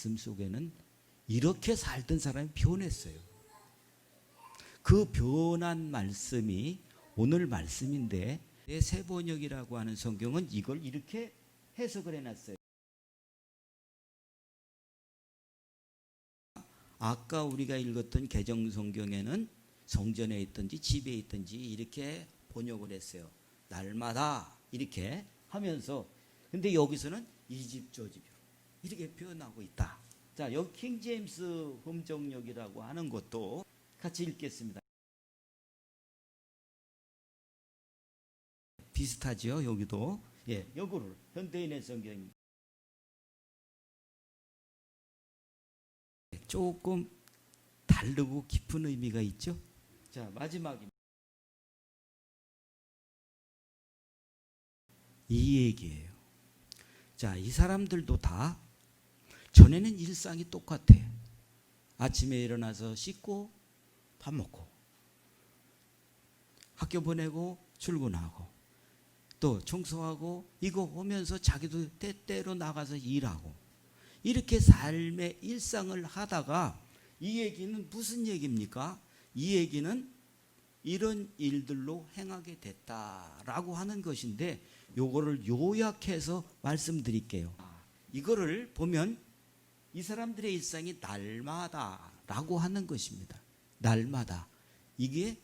말씀 속에는 이렇게 살던 사람이 변했어요. 그 변한 말씀이 오늘 말씀인데 새번역이라고 하는 성경은 이걸 이렇게 해석을 해놨어요. 아까 우리가 읽었던 개정성경에는 성전에 있든지 집에 있든지 이렇게 번역을 했어요. 날마다 이렇게 하면서, 근데 여기서는 이 집 저 집 이렇게 표현하고 있다. 자, 여기 킹제임스 흠정역이라고 하는 것도 같이 읽겠습니다. 비슷하죠, 여기도. 예, 여기를 현대인의 성경입니다. 조금 다르고 깊은 의미가 있죠. 자, 마지막입니다. 이 얘기예요. 자, 이 사람들도 다 전에는 일상이 똑같아. 아침에 일어나서 씻고 밥 먹고 학교 보내고 출근하고 또 청소하고 이거 오면서 자기도 때때로 나가서 일하고 이렇게 삶의 일상을 하다가, 이 얘기는 무슨 얘기입니까? 이 얘기는 이런 일들로 행하게 됐다라고 하는 것인데, 요거를 요약해서 말씀드릴게요. 이거를 보면 이 사람들의 일상이 날마다라고 하는 것입니다. 날마다. 이게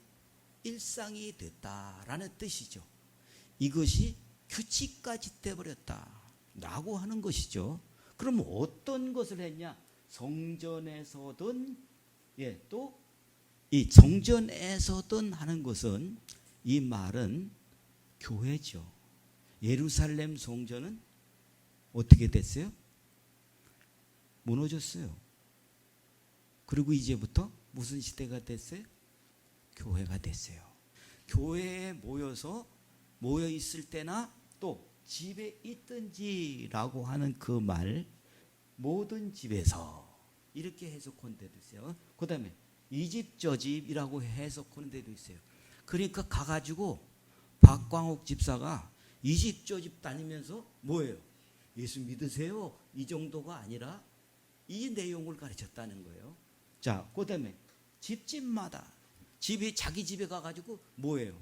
일상이 됐다라는 뜻이죠. 이것이 규칙까지 돼버렸다라고 하는 것이죠. 그럼 어떤 것을 했냐? 성전에서든, 예, 또 이 성전에서든 하는 것은, 이 말은 교회죠. 예루살렘 성전은 어떻게 됐어요? 무너졌어요. 그리고 이제부터 무슨 시대가 됐어요? 교회가 됐어요. 교회에 모여 있을 때나 또 집에 있든지라고 하는 그 말, 모든 집에서 이렇게 해석한 데도 있어요. 그 다음에 이 집 저 집이라고 해석하는 데도 있어요. 그러니까 가가지고 박광옥 집사가 이 집 저 집 다니면서 뭐예요? 예수 믿으세요? 이 정도가 아니라 이 내용을 가르쳤다는 거예요. 자, 그 다음에 집집마다 자기 집에 가가지고 뭐예요?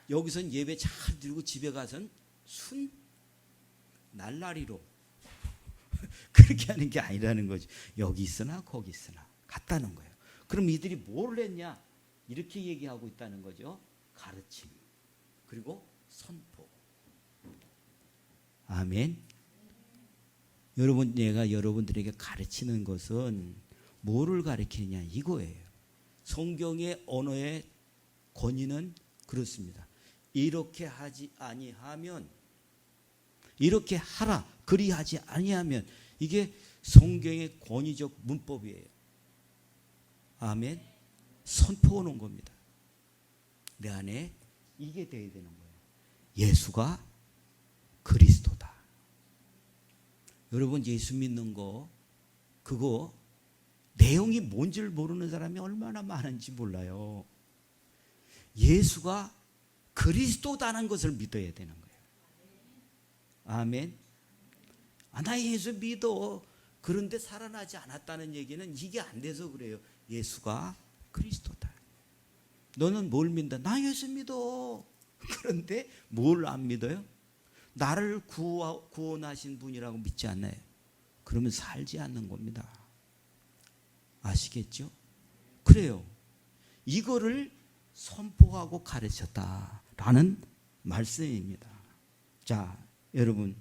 여기선 예배 잘 드리고 집에 가선 날라리로 그렇게 하는 게 아니라는 거죠. 여기 있으나 거기 있으나 같다는 거예요. 그럼 이들이 뭘 했냐? 이렇게 얘기하고 있다는 거죠. 가르침, 그리고 선포. 아멘. 여러분, 내가 여러분들에게 가르치는 것은 뭐를 가르치느냐 이거예요. 성경의 언어의 권위는 그렇습니다. 이렇게 하지 아니하면, 이렇게 하라 그리하지 아니하면, 이게 성경의 권위적 문법이에요. 아멘. 선포하는 겁니다. 내 안에 이게 돼야 되는 거예요. 예수가 그리스도다. 여러분, 예수 믿는 거, 그거 내용이 뭔지를 모르는 사람이 얼마나 많은지 몰라요. 예수가 그리스도다는 것을 믿어야 되는 거예요. 아멘. 나 예수 믿어. 그런데 살아나지 않았다는 얘기는 이게 안 돼서 그래요. 예수가 그리스도다. 너는 뭘 믿는다? 나 예수 믿어. 그런데 뭘 안 믿어요? 나를 구원하신 분이라고 믿지 않나요? 그러면 살지 않는 겁니다. 아시겠죠? 그래요. 이거를 선포하고 가르쳤다라는 말씀입니다. 자, 여러분,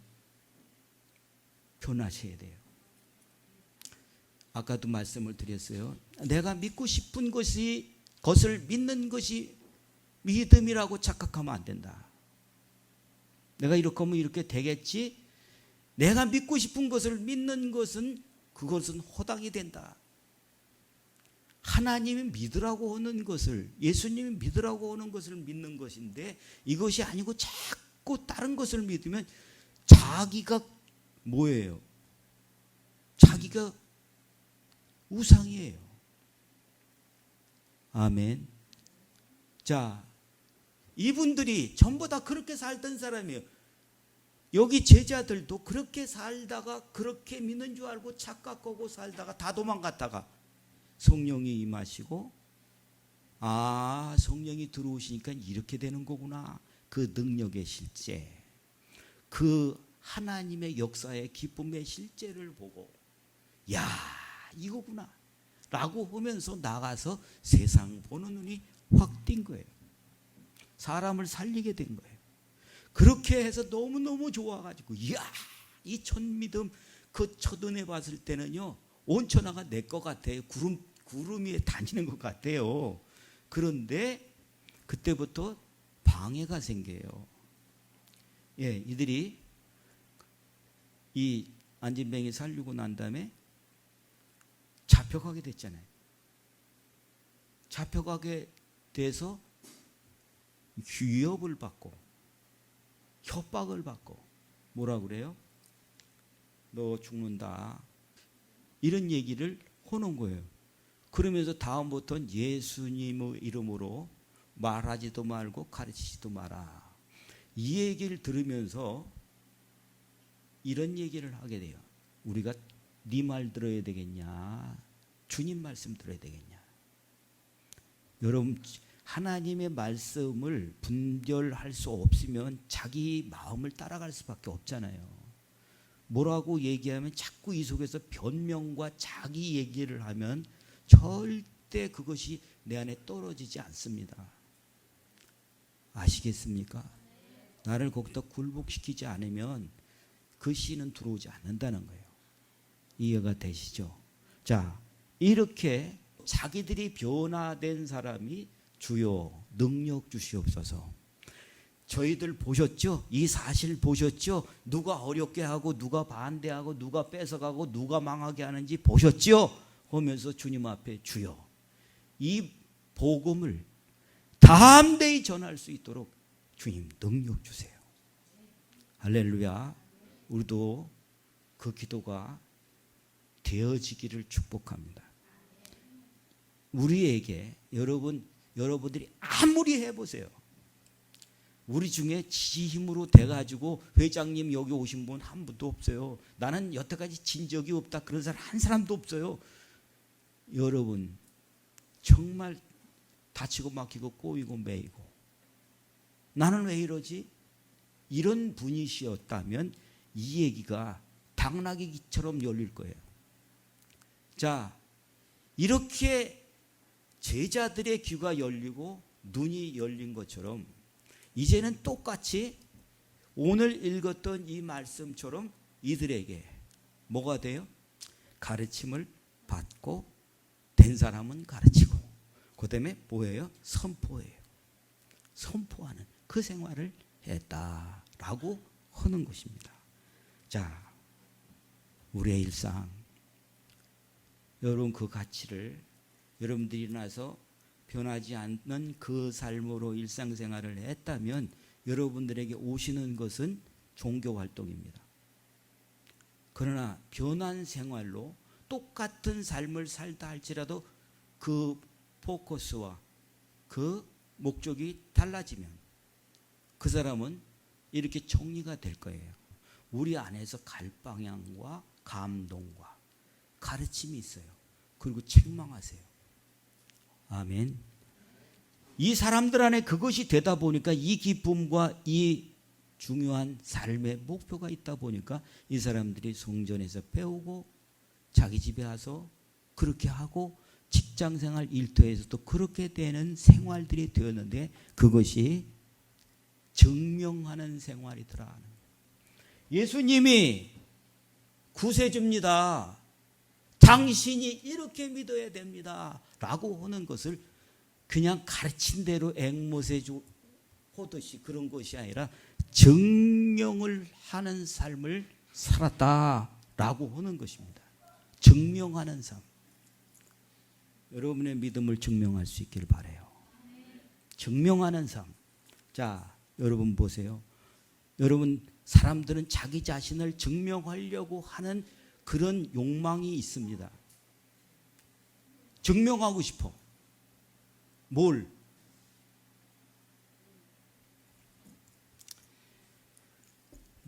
변하셔야 돼요. 아까도 말씀을 드렸어요. 내가 믿고 싶은 것을 믿는 것이 믿음이라고 착각하면 안 된다. 내가 이렇게 하면 이렇게 되겠지. 내가 믿고 싶은 것을 믿는 것은, 그것은 허당이 된다. 하나님이 믿으라고 하는 것을, 예수님이 믿으라고 하는 것을 믿는 것인데, 이것이 아니고 자꾸 다른 것을 믿으면 자기가 뭐예요? 자기가 우상이에요. 아멘. 자, 이분들이 전부 다 그렇게 살던 사람이에요. 여기 제자들도 그렇게 살다가 그렇게 믿는 줄 알고 착각하고 살다가 다 도망갔다가 성령이 임하시고 성령이 들어오시니까 이렇게 되는 거구나. 그 능력의 실제, 그 하나님의 역사의 기쁨의 실제를 보고 이거구나 라고 하면서 나가서 세상 보는 눈이 확 띈 거예요. 사람을 살리게 된 거예요. 그렇게 해서 너무너무 좋아가지고 이 첫믿음 그 첫은혜 봤을 때는요, 온 천하가 내 것 같아요. 구름 위에 다니는 것 같아요. 그런데 그때부터 방해가 생겨요. 이들이 이 안진뱅이 살리고 난 다음에 잡혀가게 됐잖아요. 잡혀가게 돼서 위협을 받고 협박을 받고 뭐라 그래요? 너 죽는다. 이런 얘기를 하는 거예요. 그러면서 다음부터는 예수님의 이름으로 말하지도 말고 가르치지도 마라. 이 얘기를 들으면서 이런 얘기를 하게 돼요. 우리가 네 말 들어야 되겠냐? 주님 말씀 들어야 되겠냐? 여러분, 하나님의 말씀을 분별할 수 없으면 자기 마음을 따라갈 수밖에 없잖아요. 뭐라고 얘기하면 자꾸 이 속에서 변명과 자기 얘기를 하면 절대 그것이 내 안에 떨어지지 않습니다. 아시겠습니까? 나를 거기다 굴복시키지 않으면 그 씨는 들어오지 않는다는 거예요. 이해가 되시죠? 자, 이렇게 자기들이 변화된 사람이 주여 능력 주시옵소서. 저희들 보셨죠? 이 사실 보셨죠? 누가 어렵게 하고 누가 반대하고 누가 뺏어가고 누가 망하게 하는지 보셨죠? 하면서 주님 앞에 주여 이 복음을 담대히 전할 수 있도록 주님 능력 주세요. 할렐루야. 우리도 그 기도가 되어지기를 축복합니다. 우리에게 여러분들이 아무리 해보세요. 우리 중에 지 힘으로 돼가지고 회장님 여기 오신 분 한 분도 없어요. 나는 여태까지 진 적이 없다 그런 사람 한 사람도 없어요. 여러분 정말 다치고 막히고 꼬이고 매이고 나는 왜 이러지? 이런 분이시었다면 이 얘기가 당나귀처럼 열릴 거예요. 자, 이렇게 제자들의 귀가 열리고 눈이 열린 것처럼 이제는 똑같이 오늘 읽었던 이 말씀처럼 이들에게 뭐가 돼요? 가르침을 받고 된 사람은 가르치고 그 다음에 뭐예요? 선포예요. 선포하는 그 생활을 했다라고 하는 것입니다. 자, 우리의 일상 여러분 그 가치를 여러분들이 일어나서 변하지 않는 그 삶으로 일상생활을 했다면 여러분들에게 오시는 것은 종교활동입니다. 그러나 변한 생활로 똑같은 삶을 살다 할지라도 그 포커스와 그 목적이 달라지면 그 사람은 이렇게 정리가 될 거예요. 우리 안에서 갈 방향과 감동과 가르침이 있어요. 그리고 책망하세요. 아멘. 이 사람들 안에 그것이 되다 보니까 이 기쁨과 이 중요한 삶의 목표가 있다 보니까 이 사람들이 성전에서 배우고 자기 집에 와서 그렇게 하고 직장생활 일터에서도 그렇게 되는 생활들이 되었는데 그것이 증명하는 생활이더라. 예수님이 구세주입니다. 당신이 이렇게 믿어야 됩니다. 라고 하는 것을 그냥 가르친 대로 앵못에 하듯이 그런 것이 아니라 증명을 하는 삶을 살았다라고 하는 것입니다. 증명하는 삶. 여러분의 믿음을 증명할 수 있기를 바라요. 증명하는 삶. 자, 여러분 보세요. 여러분 사람들은 자기 자신을 증명하려고 하는 그런 욕망이 있습니다. 증명하고 싶어. 뭘?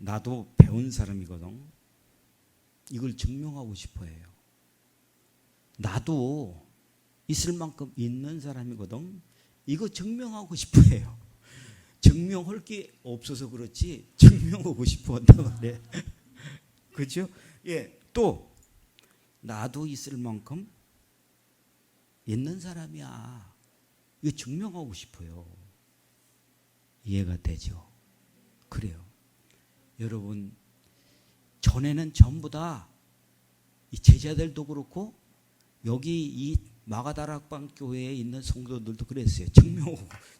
나도 배운 사람이거든. 이걸 증명하고 싶어 해요. 나도 있을 만큼 있는 사람이거든. 이거 증명하고 싶어 해요. 증명할 게 없어서 그렇지 증명하고 싶어 한단 말이에요. 그렇죠? 예, 또 나도 있을 만큼 있는 사람이야. 이거 증명하고 싶어요. 이해가 되죠? 그래요. 여러분, 전에는 전부 다 이 제자들도 그렇고 여기 이 마가다락방 교회에 있는 성도들도 그랬어요.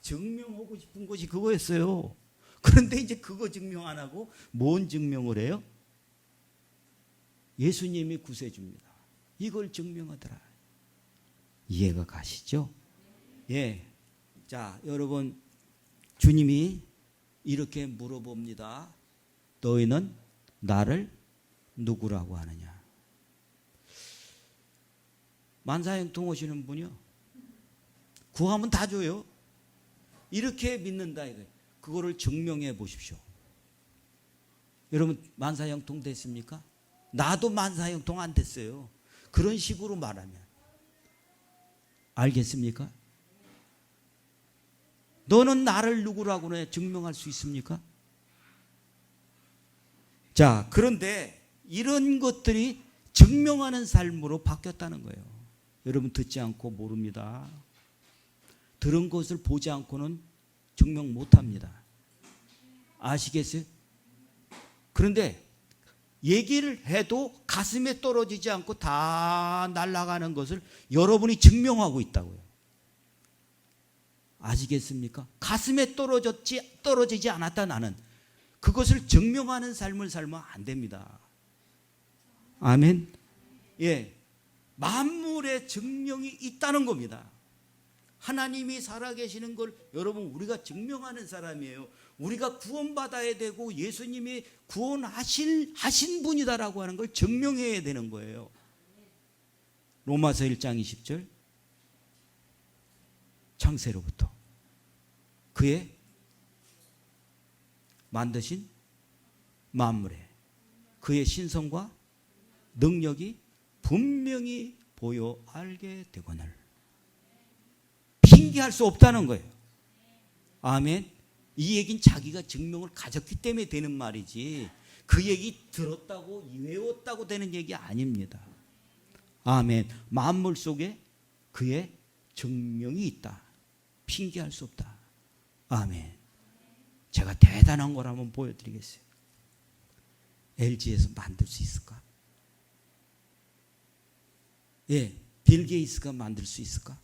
증명하고 싶은 것이 그거였어요. 그런데 이제 그거 증명 안 하고 뭔 증명을 해요? 예수님이 구세주입니다. 이걸 증명하더라. 이해가 가시죠? 예. 자, 여러분, 주님이 이렇게 물어봅니다. 너희는 나를 누구라고 하느냐? 만사형통 오시는 분이요. 구하면 다 줘요. 이렇게 믿는다 이거예요. 그거를 증명해 보십시오. 여러분 만사형통 됐습니까? 나도 만사형통 안 됐어요. 그런 식으로 말하면. 알겠습니까? 너는 나를 누구라고 증명할 수 있습니까? 자, 그런데 이런 것들이 증명하는 삶으로 바뀌었다는 거예요. 여러분 듣지 않고 모릅니다. 들은 것을 보지 않고는 증명 못합니다. 아시겠어요? 그런데 얘기를 해도 가슴에 떨어지지 않고 다 날아가는 것을 여러분이 증명하고 있다고요. 아시겠습니까? 가슴에 떨어지지 않았다 나는. 그것을 증명하는 삶을 살면 안 됩니다. 아멘. 예. 만물의 증명이 있다는 겁니다. 하나님이 살아계시는 걸 여러분 우리가 증명하는 사람이에요. 우리가 구원받아야 되고 예수님이 구원하신 분이다라고 하는 걸 증명해야 되는 거예요. 로마서 1장 20절 창세로부터 그의 만드신 만물에 그의 신성과 능력이 분명히 보여 알게 되거늘. 핑계할 수 없다는 거예요. 아멘. 이 얘기는 자기가 증명을 가졌기 때문에 되는 말이지 그 얘기 들었다고 외웠다고 되는 얘기 아닙니다. 아멘. 만물 속에 그의 증명이 있다. 핑계할 수 없다. 아멘. 제가 대단한 걸 한번 보여드리겠어요. LG에서 만들 수 있을까? 예, 빌 게이츠가 만들 수 있을까?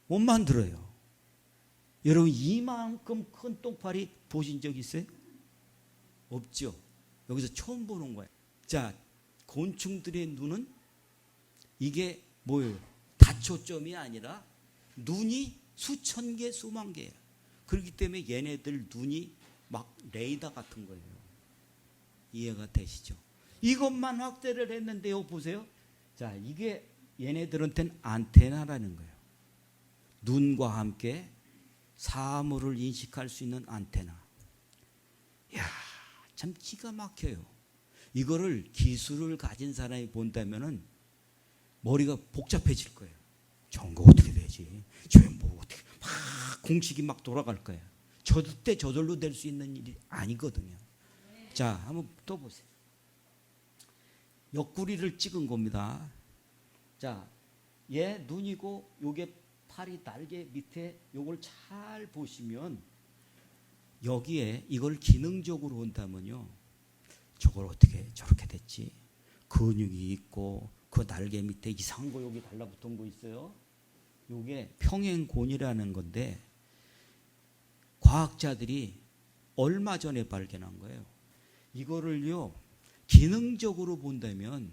못 만들어요. 여러분 이만큼 큰 똥파리 보신 적 있어요? 없죠. 여기서 처음 보는 거예요. 자, 곤충들의 눈은 이게 뭐예요? 다초점이 아니라 눈이 수천 개, 수만 개예요. 그렇기 때문에 얘네들 눈이 막 레이더 같은 거예요. 이해가 되시죠? 이것만 확대를 했는데요. 보세요. 자, 이게 얘네들한테는 안테나라는 거예요. 눈과 함께 사물을 인식할 수 있는 안테나. 이야, 참 기가 막혀요. 이거를 기술을 가진 사람이 본다면은 머리가 복잡해질 거예요. 저거 어떻게 되지? 저게 뭐 어떻게 막 공식이 막 돌아갈 거예요. 절대 저절로 될 수 있는 일이 아니거든요. 자, 한번 또 보세요. 옆구리를 찍은 겁니다. 자, 얘 눈이고 요게 팔이 날개 밑에 요걸 잘 보시면 여기에 이걸 기능적으로 본다면요. 저걸 어떻게 저렇게 됐지? 근육이 있고 그 날개 밑에 이상한 거 여기 달라붙은 거 있어요. 요게 평행곤이라는 건데 과학자들이 얼마 전에 발견한 거예요. 이거를요. 기능적으로 본다면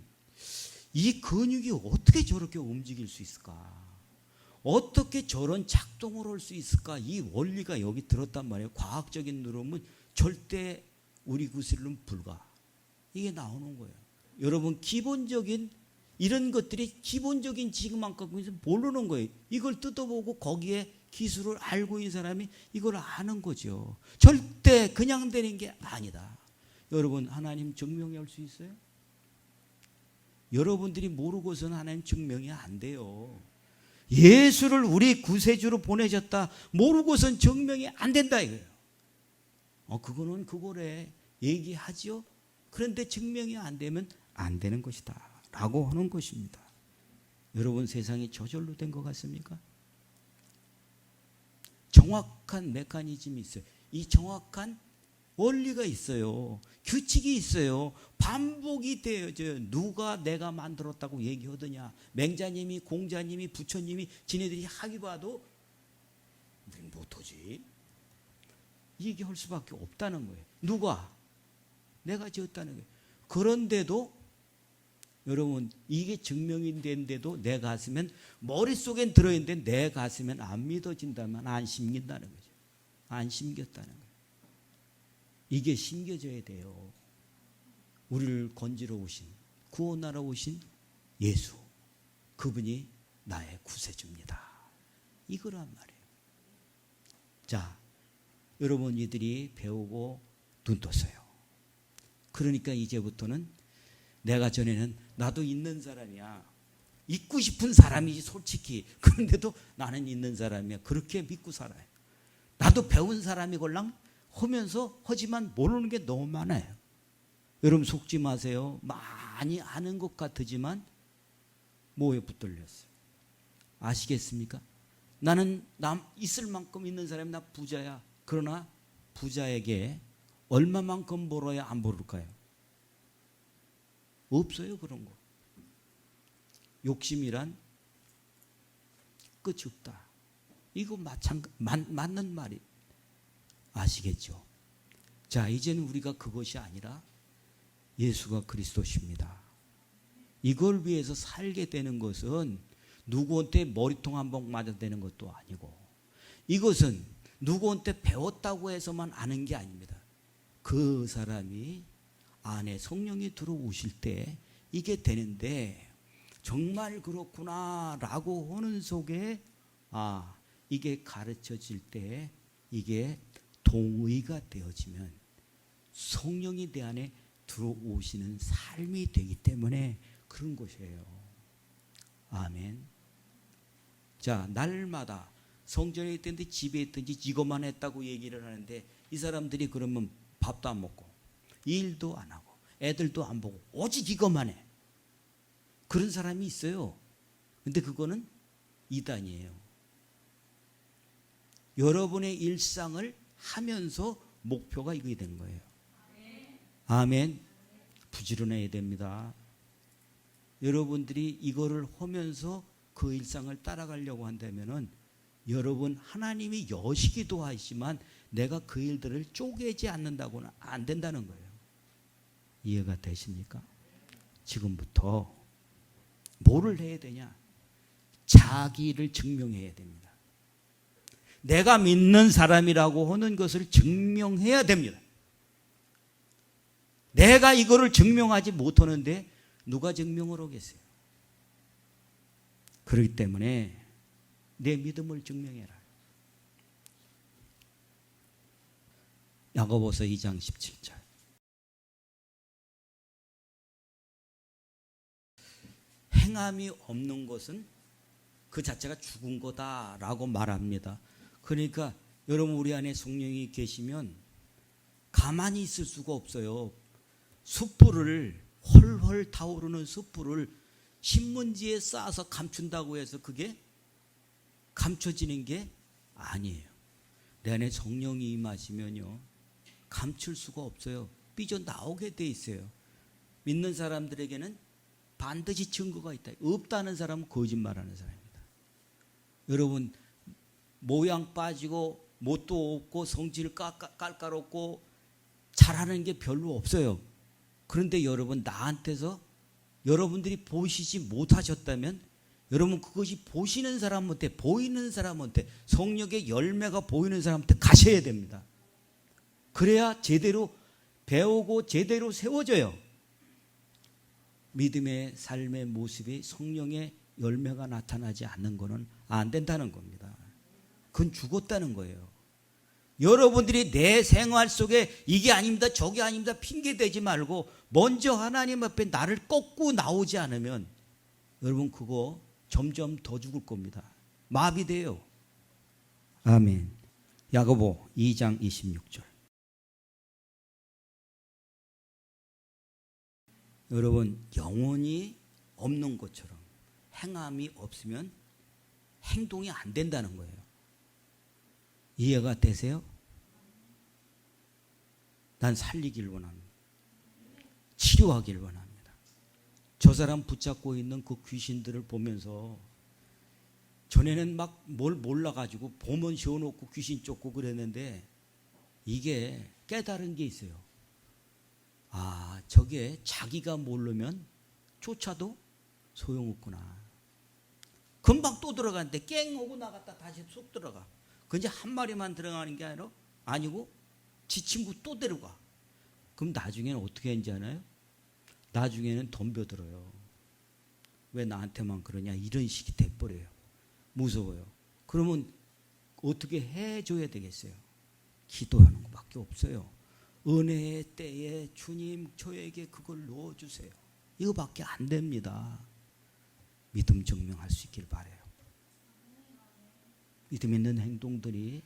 이 근육이 어떻게 저렇게 움직일 수 있을까? 어떻게 저런 작동을 할 수 있을까? 이 원리가 여기 들었단 말이에요. 과학적인 눈으로는 절대 우리 구슬은 불가. 이게 나오는 거예요. 여러분 기본적인 이런 것들이 기본적인 지식만 갖고 있으면 모르는 거예요. 이걸 뜯어보고 거기에 기술을 알고 있는 사람이 이걸 아는 거죠. 절대 그냥 되는 게 아니다. 여러분, 하나님 증명할 수 있어요? 여러분들이 모르고서는 하나님 증명이 안 돼요. 예수를 우리 구세주로 보내셨다 모르고선 증명이 안 된다 이거예요. 그거는 그거래 얘기하죠. 그런데 증명이 안 되면 안 되는 것이다 라고 하는 것입니다. 여러분, 세상이 저절로 된 것 같습니까? 정확한 메커니즘이 있어요. 이 정확한 원리가 있어요. 규칙이 있어요. 반복이 되어져요. 누가 내가 만들었다고 얘기하더냐. 맹자님이, 공자님이, 부처님이 지네들이 하기 봐도 우린 못하지. 얘기할 수밖에 없다는 거예요. 누가? 내가 지었다는 거예요. 그런데도 여러분, 이게 증명이 된데도 내 가슴엔, 머릿속엔 들어있는데 내 가슴엔 안 믿어진다면 안 심긴다는 거죠. 안 심겼다는 거예요. 이게 심겨져야 돼요. 우리를 건지러 오신, 구원하러 오신 예수, 그분이 나의 구세주입니다. 이거란 말이에요. 자, 여러분, 이들이 배우고 눈 떴어요. 그러니까 이제부터는 내가 전에는 나도 있는 사람이야. 있고 싶은 사람이지 솔직히. 그런데도 나는 있는 사람이야. 그렇게 믿고 살아요. 나도 배운 사람이걸랑 하면서 하지만 모르는 게 너무 많아요. 여러분, 속지 마세요. 많이 아는 것 같지만 뭐에 붙들렸어요? 아시겠습니까? 나는 있을 만큼 있는 사람이 나 부자야. 그러나 부자에게 얼마만큼 벌어야 안 벌을까요? 없어요, 그런 거. 욕심이란 끝이 없다. 이거 맞는 말이 아시겠죠? 자, 이제는 우리가 그것이 아니라 예수가 그리스도십니다. 이걸 위해서 살게 되는 것은 누구한테 머리통 한 방 맞아 되는 것도 아니고, 이것은 누구한테 배웠다고 해서만 아는 게 아닙니다. 그 사람이 안에 성령이 들어오실 때 이게 되는데, 정말 그렇구나 라고 하는 속에 이게 가르쳐질 때 이게 동의가 되어지면 성령이 내 안에 들어오시는 삶이 되기 때문에 그런 것이에요. 아멘. 자, 날마다 성전에 있든지 집에 있든지 이것만 했다고 얘기를 하는데, 이 사람들이 그러면 밥도 안 먹고 일도 안 하고 애들도 안 보고 오직 이것만 해. 그런 사람이 있어요. 근데 그거는 이단이에요. 여러분의 일상을 하면서 목표가 이게 되는 거예요. 아멘. 부지런해야 됩니다. 여러분들이 이거를 하면서 그 일상을 따라가려고 한다면은, 여러분, 하나님이 여시기도 하시지만 내가 그 일들을 쪼개지 않는다고는 안 된다는 거예요. 이해가 되십니까? 지금부터 뭐를 해야 되냐? 자기를 증명해야 됩니다. 내가 믿는 사람이라고 하는 것을 증명해야 됩니다. 내가 이거를 증명하지 못하는데 누가 증명을 하겠어요? 그렇기 때문에 내 믿음을 증명해라. 야고보서 2장 17절. 행함이 없는 것은 그 자체가 죽은 거다라고 말합니다. 그러니까 여러분, 우리 안에 성령이 계시면 가만히 있을 수가 없어요. 숯불을, 헐헐 타오르는 숯불을 신문지에 쌓아서 감춘다고 해서 그게 감춰지는 게 아니에요. 내 안에 성령이 임하시면요, 감출 수가 없어요. 삐져나오게 돼 있어요. 믿는 사람들에게는 반드시 증거가 있다. 없다는 사람은 거짓말하는 사람입니다. 여러분, 모양 빠지고 못도 없고 성질 깔깔없고 잘하는 게 별로 없어요. 그런데 여러분, 나한테서 여러분들이 보시지 못하셨다면, 여러분, 그것이 보시는 사람한테, 보이는 사람한테, 성령의 열매가 보이는 사람한테 가셔야 됩니다. 그래야 제대로 배우고 제대로 세워져요. 믿음의 삶의 모습이 성령의 열매가 나타나지 않는 것은 안 된다는 겁니다. 그건 죽었다는 거예요. 여러분들이 내 생활 속에 이게 아닙니다, 저게 아닙니다 핑계대지 말고 먼저 하나님 앞에 나를 꺾고 나오지 않으면 여러분 그거 점점 더 죽을 겁니다. 마비돼요. 아멘. 야고보 2장 26절. 여러분 영혼이 없는 것처럼 행함이 없으면 행동이 안 된다는 거예요. 이해가 되세요? 난 살리길 원합니다. 치료하길 원합니다. 저 사람 붙잡고 있는 그 귀신들을 보면서 전에는 막 뭘 몰라가지고 보면 씌워놓고 귀신 쫓고 그랬는데 이게 깨달은 게 있어요. 아, 저게 자기가 모르면 쫓아도 소용없구나. 금방 또 들어가는데 깽 오고 나갔다 다시 쏙 들어가. 그 이제 한 마리만 들어가는 게 아니고 지 친구 또 데려가. 그럼 나중에는 어떻게 했는지 아나요? 나중에는 덤벼들어요. 왜 나한테만 그러냐 이런 식이 돼버려요. 무서워요. 그러면 어떻게 해줘야 되겠어요? 기도하는 것밖에 없어요. 은혜의 때에 주님 저에게 그걸 넣어주세요. 이거밖에 안 됩니다. 믿음 증명할 수 있길 바라요. 믿음 있는 행동들이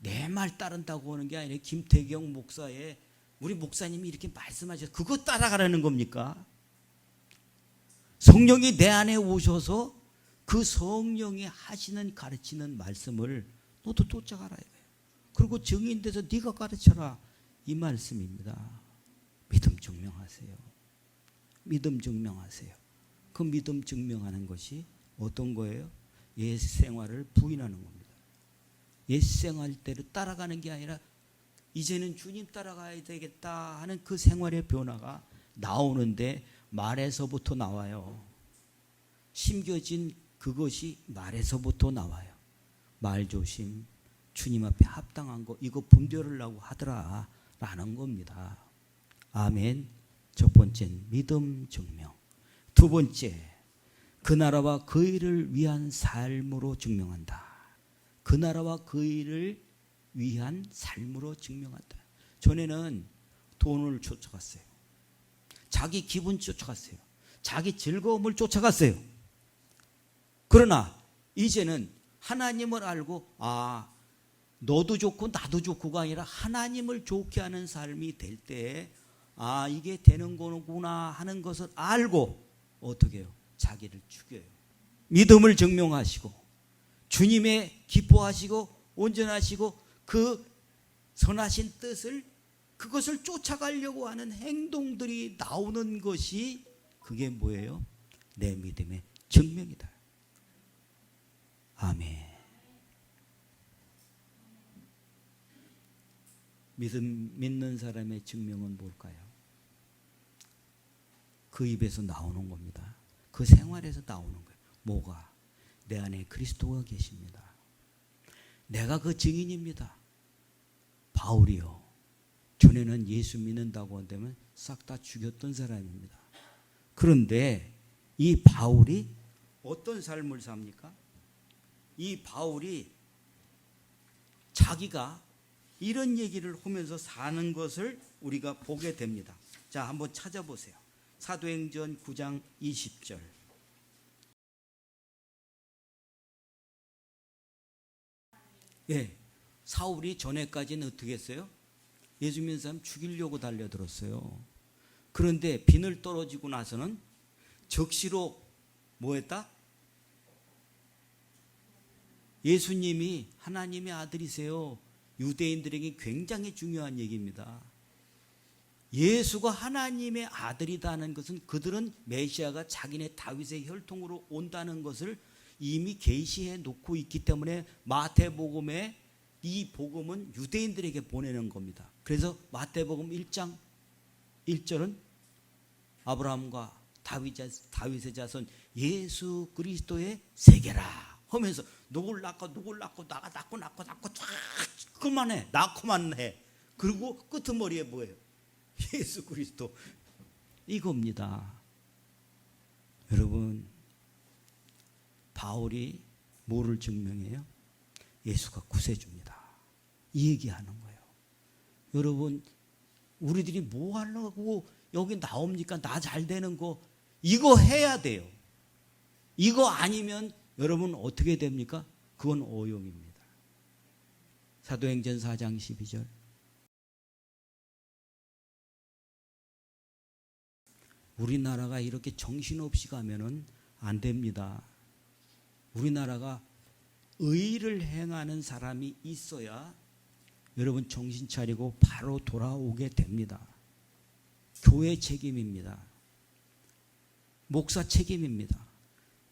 내 말 따른다고 하는 게 아니라 김태경 목사의 우리 목사님이 이렇게 말씀하셔서 그거 따라가라는 겁니까? 성령이 내 안에 오셔서 그 성령이 하시는 가르치는 말씀을 너도 쫓아가라. 그리고 증인돼서 네가 가르쳐라. 이 말씀입니다. 믿음 증명하세요. 믿음 증명하세요. 그 믿음 증명하는 것이 어떤 거예요? 옛 생활을 부인하는 겁니다. 옛 생활대로 따라가는 게 아니라 이제는 주님 따라가야 되겠다 하는 그 생활의 변화가 나오는데 말에서부터 나와요. 심겨진 그것이 말에서부터 나와요. 말조심, 주님 앞에 합당한 거 이거 분별하려고 하더라 라는 겁니다. 아멘. 첫 번째는 믿음 증명. 두 번째, 그 나라와 그 일을 위한 삶으로 증명한다. 그 나라와 그 일을 위한 삶으로 증명한다. 전에는 돈을 쫓아갔어요. 자기 기분 쫓아갔어요. 자기 즐거움을 쫓아갔어요. 그러나 이제는 하나님을 알고 아 너도 좋고 나도 좋고가 아니라 하나님을 좋게 하는 삶이 될 때 아 이게 되는 거구나 하는 것을 알고 어떻게 해요? 자기를 죽여요. 믿음을 증명하시고 주님의 기뻐하시고 온전하시고 그 선하신 뜻을 그것을 쫓아가려고 하는 행동들이 나오는 것이 그게 뭐예요? 내 믿음의 증명이다. 아멘. 믿는 사람의 증명은 뭘까요? 그 입에서 나오는 겁니다. 그 생활에서 나오는 거예요. 뭐가? 내 안에 그리스도가 계십니다. 내가 그 증인입니다. 바울이요. 전에는 예수 믿는다고 한다면 싹 다 죽였던 사람입니다. 그런데 이 바울이 어떤 삶을 삽니까? 이 바울이 자기가 이런 얘기를 하면서 사는 것을 우리가 보게 됩니다. 자, 한번 찾아보세요. 사도행전 9장 20절. 예, 사울이 전에까지는 어떻게 했어요? 예수 믿는 사람 죽이려고 달려들었어요. 그런데 비늘 떨어지고 나서는 적시로 뭐 했다? 예수님이 하나님의 아들이세요. 유대인들에게 굉장히 중요한 얘기입니다. 예수가 하나님의 아들이다는 것은 그들은 메시아가 자기네 다윗의 혈통으로 온다는 것을 이미 계시해 놓고 있기 때문에 마태복음에 이 복음은 유대인들에게 보내는 겁니다. 그래서 마태복음 1장 1절은 아브라함과 다윗의 자손 예수 그리스도의 세계라 하면서 누굴 낳고 나가 낳고 쫙 그만해 낳고만 해. 그리고 끄트머리에 뭐예요? 예수 그리스도 이겁니다. 여러분 바울이 뭐를 증명해요? 예수가 구세주입니다. 이 얘기하는 거예요. 여러분, 우리들이 뭐 하려고 여기 나옵니까? 나 잘 되는 거 이거 해야 돼요. 이거 아니면 여러분 어떻게 됩니까? 그건 오용입니다. 사도행전 4장 12절. 우리나라가 이렇게 정신없이 가면은 안 됩니다. 우리나라가 의를 행하는 사람이 있어야 여러분 정신 차리고 바로 돌아오게 됩니다. 교회 책임입니다. 목사 책임입니다.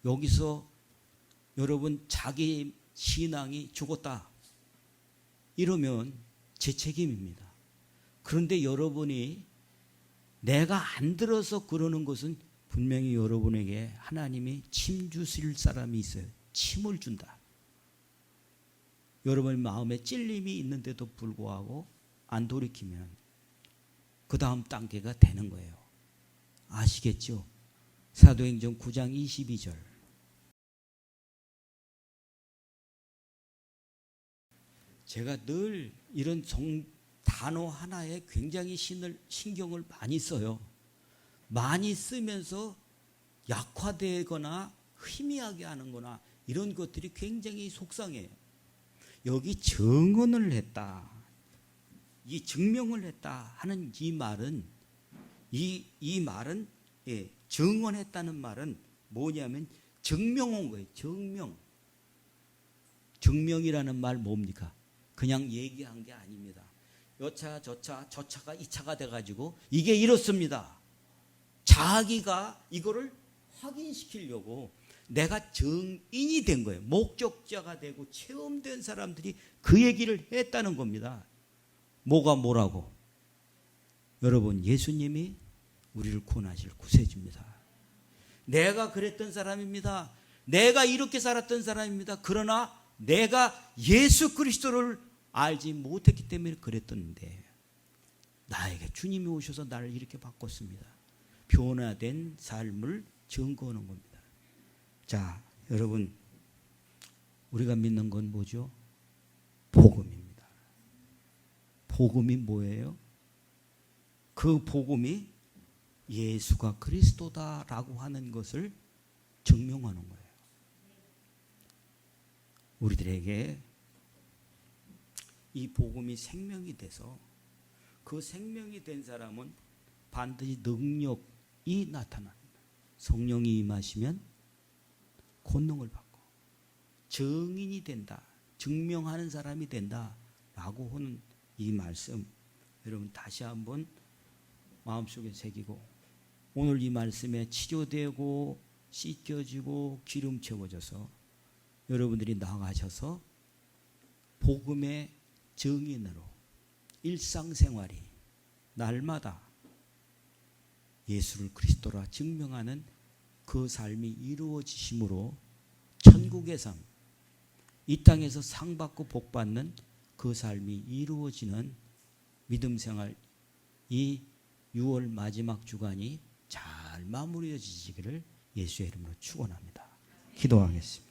여기서 여러분 자기 신앙이 죽었다 이러면 제 책임입니다. 그런데 여러분이 내가 안 들어서 그러는 것은 분명히 여러분에게 하나님이 침 주실 사람이 있어요. 침을 준다. 여러분 마음에 찔림이 있는데도 불구하고 안 돌이키면 그 다음 단계가 되는 거예요. 아시겠죠? 사도행전 9장 22절. 제가 늘 이런 단어 하나에 굉장히 신경을 많이 써요. 많이 쓰면서 약화되거나 희미하게 하는 거나 이런 것들이 굉장히 속상해요. 여기 증언을 했다. 이 증명을 했다 하는 이 말은 이 말은 증언했다는 말은 뭐냐면 증명한 거예요. 증명이라는 말 뭡니까? 그냥 얘기한 게 아닙니다. 저 차가 이 차가 돼가지고 이게 이렇습니다. 자기가 이거를 확인시키려고 내가 증인이 된 거예요. 목격자가 되고 체험된 사람들이 그 얘기를 했다는 겁니다. 뭐가 뭐라고? 여러분, 예수님이 우리를 구원하실 구세주입니다. 내가 그랬던 사람입니다. 내가 이렇게 살았던 사람입니다. 그러나 내가 예수 그리스도를 알지 못했기 때문에 그랬던데 나에게 주님이 오셔서 나를 이렇게 바꿨습니다. 변화된 삶을 증거하는 겁니다. 자, 여러분, 우리가 믿는 건 뭐죠? 복음입니다. 복음이 뭐예요? 그 복음이 예수가 그리스도다라고 하는 것을 증명하는 거예요. 우리들에게 이 복음이 생명이 돼서 그 생명이 된 사람은 반드시 능력이 나타납니다. 성령이 임하시면 권능을 받고 증인이 된다. 증명하는 사람이 된다라고 하는 이 말씀 여러분 다시 한번 마음속에 새기고 오늘 이 말씀에 치료되고 씻겨지고 기름 채워져서 여러분들이 나가셔서 복음의 증인으로 일상생활이 날마다 예수를 그리스도라 증명하는 그 삶이 이루어지심으로 천국의 삶, 이 땅에서 상 받고 복 받는 그 삶이 이루어지는 믿음 생활, 이 6월 마지막 주간이 잘 마무리해지기를 예수의 이름으로 축원합니다. 기도하겠습니다.